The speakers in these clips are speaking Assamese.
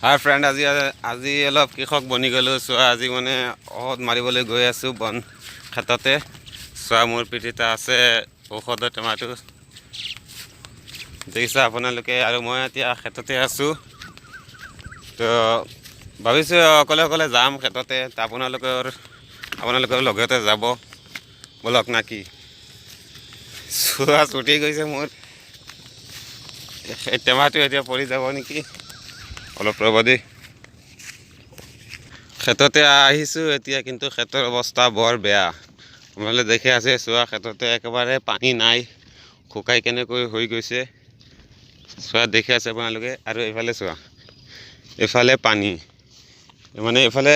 হাই ফ্ৰেণ্ড, আজি অলপ কৃষক বনি গ'লোঁ। চোৱা, আজি মানে ঔষধ মাৰিবলৈ গৈ আছোঁ বন ক্ষেত্ৰতে। চোৱা, মোৰ পিঠিতে আছে ঔষধৰ টেমাটো, দেখিছা আপোনালোকে। আৰু মই এতিয়া ক্ষেত্ৰতে আছোঁ, তো ভাবিছোঁ অকলে অকলে যাম ক্ষেত্ৰতে। আপোনালোকৰ লগতে যাব বলক না কি? চোৱা, ছুটি গৈছে মোৰ এই টেমাটো, এতিয়া পৰি যাব নেকি? অলপ ৰ'ব দেই। ক্ষেত্ৰতে আহিছোঁ এতিয়া, কিন্তু ক্ষেত্ৰৰ অৱস্থা বৰ বেয়া। আপোনালোকে দেখি আছে, চোৱা, ক্ষেত্ৰতে একেবাৰে পানী নাই, শুকাই কেনেকৈ হৈ গৈছে। চোৱা, দেখি আছে আপোনালোকে। আৰু এইফালে চোৱা, এইফালে পানী, মানে এইফালে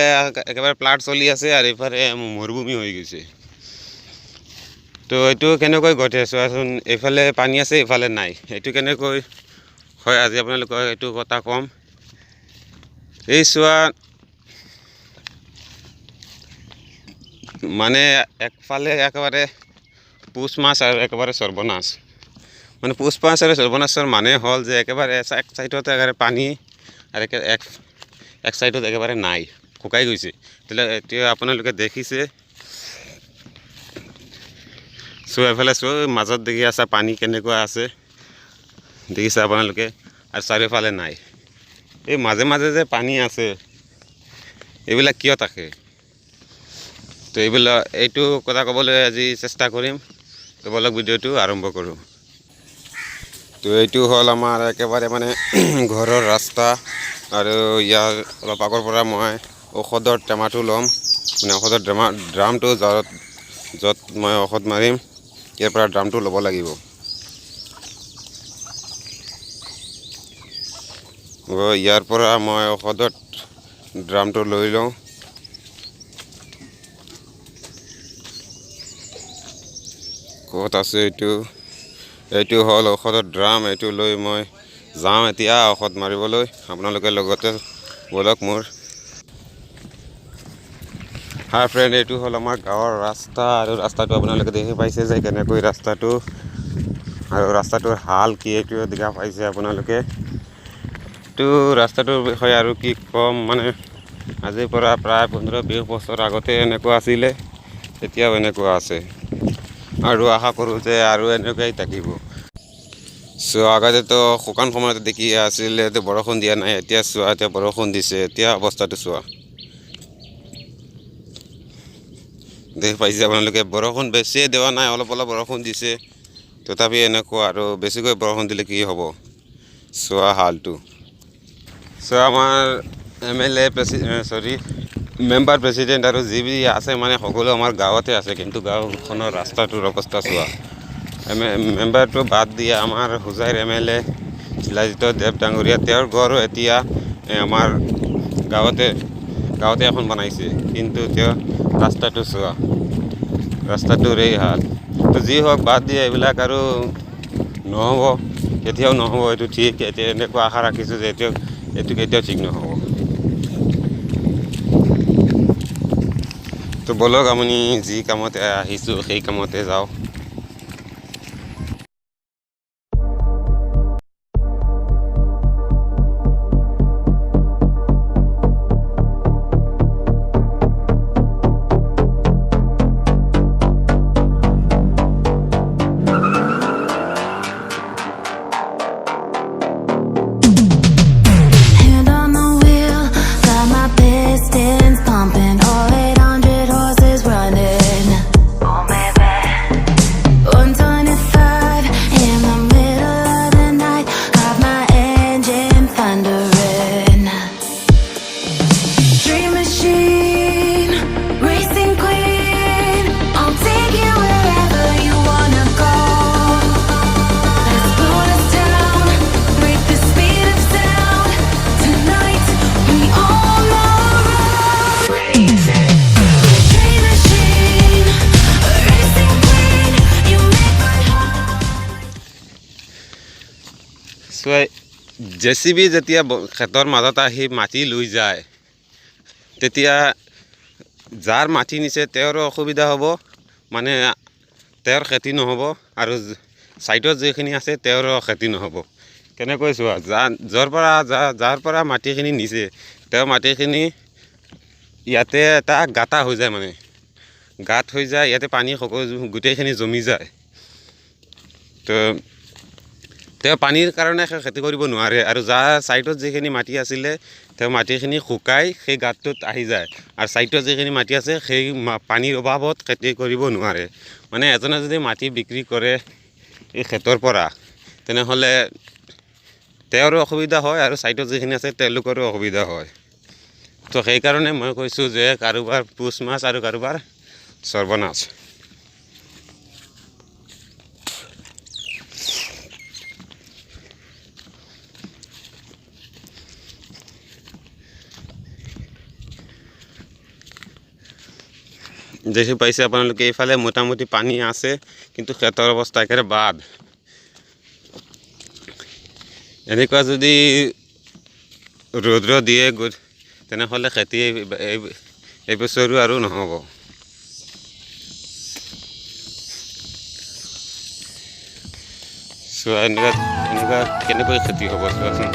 একেবাৰে প্লাট চলি আছে, আৰু এইফালে মৰুভূমি হৈ গৈছে। তো এইটো কেনেকৈ ঘটে চোৱাচোন, এইফালে পানী আছে, এইফালে নাই। এইটো কেনেকৈ হয়, আজি আপোনালোকক এইটো কথা ক'ম। এই চোৱা, মানে একফালে একেবাৰে পুছ মাছ আৰু একেবাৰে সৰ্বনাশ। মানে পুছ মাছ আৰু সৰ্বনাশৰ মানে হ'ল যে একেবাৰে এক চাইডতে একেবাৰে পানী, আৰু এক চাইডত একেবাৰে নাই, শুকাই গৈছে। এতিয়া আপোনালোকে দেখিছে, চোৱা এইফালে চোৱা, মাজত দেখি আছে পানী কেনেকুৱা আছে, দেখিছে আপোনালোকে। আৰু চাৰিওফালে নাই। এই মাজে মাজে যে পানী আছে, এইবিলাক কিয় থাকে? তো এইটো কথা ক'বলৈ আজি চেষ্টা কৰিম। তো বলক ভিডিঅ'টো আৰম্ভ কৰোঁ। তো এইটো হ'ল আমাৰ একেবাৰে মানে ঘৰৰ ৰাস্তা, আৰু ইয়াৰ অলপ আগৰ পৰা মই ঔষধৰ টেমাটো ল'ম, মানে ঔষধৰ ড্ৰামটো য'ত মই ঔষধ মাৰিম, ইয়াৰ পৰা ড্ৰামটো ল'ব লাগিব। ইয়াৰ পৰা মই ঔষধৰ ড্ৰামটো লৈ লওঁ। ক'ত আছে এইটো হ'ল ঔষধৰ ড্ৰাম। এইটো লৈ মই যাওঁ এতিয়া ঔষধ মাৰিবলৈ। আপোনালোকে লগতে বলক মোৰ। হাই ফ্ৰেণ্ড, এইটো হ'ল আমাৰ গাঁৱৰ ৰাস্তা, আৰু ৰাস্তাটো আপোনালোকে দেখি পাইছে যে কেনেকৈ ৰাস্তাটো, আৰু ৰাস্তাটোৰ হাল কি, এইটো দেখা পাইছে আপোনালোকে। এইটো ৰাস্তাটোৰ বিষয়ে আৰু কি ক'ম, মানে আজিৰ পৰা প্ৰায় 15-20 বছৰ আগতে এনেকুৱা আছিলে, এতিয়াও এনেকুৱা আছে, আৰু আশা কৰোঁ যে আৰু এনেকুৱাই থাকিব। চোৱা, আগতেতো শুকান সময়ত দেখি আছিলে, বৰষুণ দিয়া নাই। এতিয়া চোৱা, এতিয়া বৰষুণ দিছে। এতিয়া অৱস্থাটো চোৱা, দেখি পাইছে আপোনালোকে। বৰষুণ বেছিয়ে দিয়া নাই, অলপ অলপ বৰষুণ দিছে, তথাপি এনেকুৱা। আৰু বেছিকৈ বৰষুণ দিলে কি হ'ব? চোৱা হালটো। চোৱা, আমাৰ MLA মেম্বাৰ প্ৰেচিডেণ্ট আৰু যি আছে, মানে সকলো আমাৰ গাঁৱতে আছে, কিন্তু গাঁওখনৰ ৰাস্তাটোৰ অৱস্থা চোৱা। মেম্বাৰটো বাদ দিয়া, আমাৰ হোজাইৰ MLA শিলাজিৎ দেৱ ডাঙৰীয়া, তেওঁৰ ঘৰো এতিয়া আমাৰ গাঁৱতে এখন বনাইছে, কিন্তু তেওঁ ৰাস্তাটো চোৱা, ৰাস্তাটোৰ এই হাল। তো যি হওক, বাদ দিয়ে এইবিলাক, আৰু নহ'ব, কেতিয়াও নহ'ব এইটো ঠিক। এতিয়া এনেকুৱা আশা ৰাখিছোঁ যে এইটো কেতিয়াও ঠিক নহ'ব। তো বলক, আমি যি কামতে আহিছোঁ সেই কামতে যাওঁ। Hand on the wheel, got my pistons pumping, all 800 horses running. Oh baby, 125 in the middle of the night, got my engine thundering. Dream machine, racing queen, I'll take you wherever you wanna go. Let's slow us down, break the speed of sound. Tonight we on the road. Crazy. Dream machine, racing queen, you make my heart. চোৱা, JCB যেতিয়া ক্ষেতৰ মাজত আহি মাটি লৈ যায়, তেতিয়া যাৰ মাটি নিছে তেওঁৰো অসুবিধা হ'ব, মানে তেওঁৰ খেতি নহ'ব, আৰু ছাইডত যিখিনি আছে তেওঁৰো খেতি নহ'ব। কেনেকৈ চোৱা যাৰ পৰা মাটিখিনি নিছে তেওঁ মাটিখিনি ইয়াতে এটা গাঁতা হৈ যায়, মানে গাঁত হৈ যায়, ইয়াতে পানী গোটেইখিনি জমি যায়। তো তেওঁ পানীৰ কাৰণে খেতি কৰিব নোৱাৰে, আৰু যাৰ ছাইডত যিখিনি মাটি আছিলে তেওঁ মাটিখিনি শুকাই সেই গাঁতটোত আহি যায়, আৰু ছাইডত যিখিনি মাটি আছে সেই পানীৰ অভাৱত খেতি কৰিব নোৱাৰে। মানে এজনে যদি মাটি বিক্ৰী কৰে এই খেতৰ পৰা, তেনেহ'লে তেওঁৰো অসুবিধা হয় আৰু ছাইডত যিখিনি আছে তেওঁলোকৰো অসুবিধা হয়। তো সেইকাৰণে মই কৈছোঁ যে কাৰোবাৰ পুছ মাছ আৰু কাৰোবাৰ সৰ্বনাশ। দেখি পাইছে আপোনালোকে এইফালে মোটামুটি পানী আছে, কিন্তু খেতৰ অৱস্থা একেবাৰে বাদ। এনেকুৱা যদি ৰৌদ্ৰ দিয়ে তেনেহ'লে খেতি এইবছৰো আৰু নহ'ব। চোৱা এনেকুৱা কেনেকৈ খেতি হ'ব চোৱাচোন।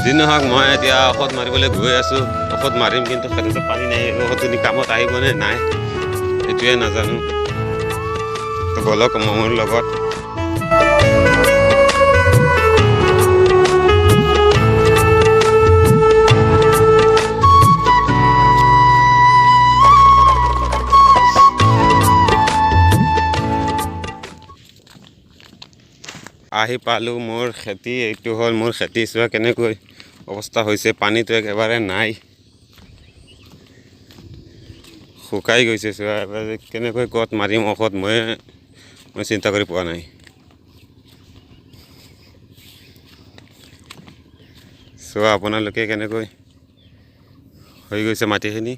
যি নহওক, মই এতিয়া ঔষধ মাৰিবলৈ গৈ আছোঁ, ঔষধ মাৰিম, কিন্তু খেতিটো পানী নাই। ঔষধখিনি কামত আহিবনে নাই এইটোৱে নাজানো। তো ব'লক মোৰ লগত। আহি পালোঁ মোৰ খেতি। এইটো হ'ল মোৰ খেতি। চোৱা কেনেকৈ অৱস্থা হৈছে, পানীটো একেবাৰে নাই, শুকাই গৈছে। চোৱা এবাৰ কেনেকৈ ক'ত মাৰিম ঔষধ মই চিন্তা কৰি পোৱা নাই। চোৱা আপোনালোকে কেনেকৈ হৈ গৈছে মাটিখিনি।